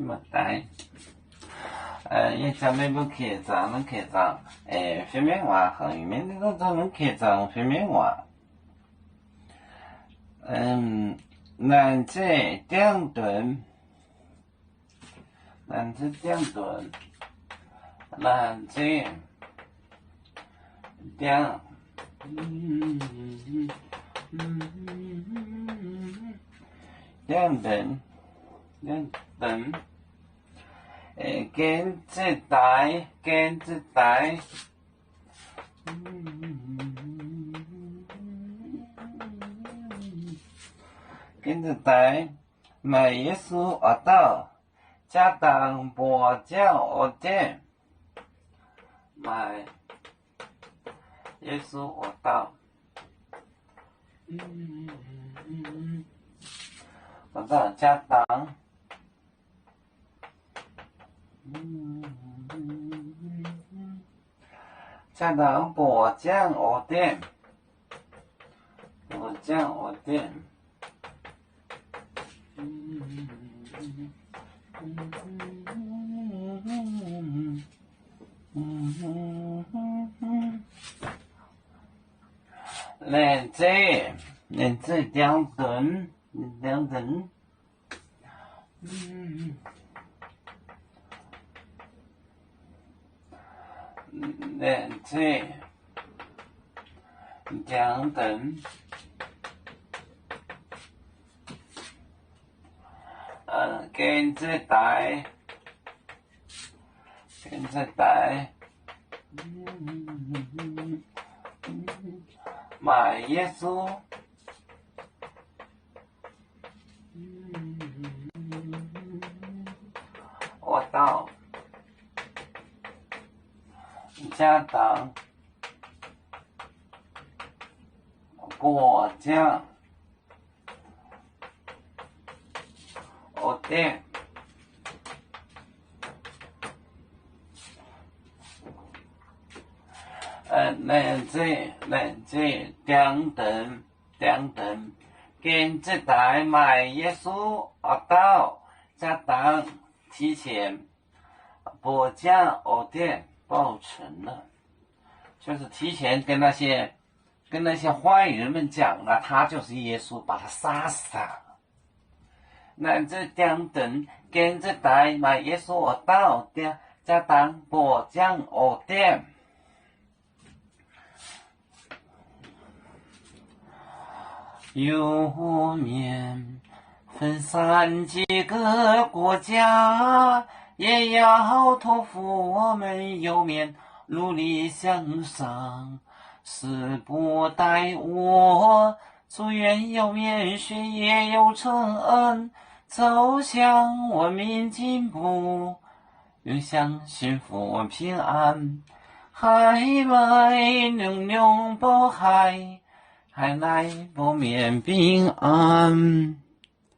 么大。一家每部客栈，恁客栈，方便话和里面那个咱们客栈方便话。南街两顿，南街两顿，南街两，两顿，两顿。建筑台，建筑台，建筑台，卖耶稣学道，家当博教学店，卖耶稣学道，学道家当。家当博讲学店，博讲学店，莲子，莲子两顿，两顿，莲子两顿，建筑台，建筑台，卖耶稣，学道。家当博讲学店，莲子两顿，建筑台卖耶稣学道，家当提前博讲学店。报成了，就是提前跟那些坏人们讲了，他就是耶稣，把他杀死了。那这两顿跟着台卖耶稣学道的，家当博讲学店。油面分散几个国家。也要托付我们油面努力向上，誓不待我，祝愿油面学业有成恩，走向文明进步，永享幸福平安。海来龙龙保海，海来不免平安。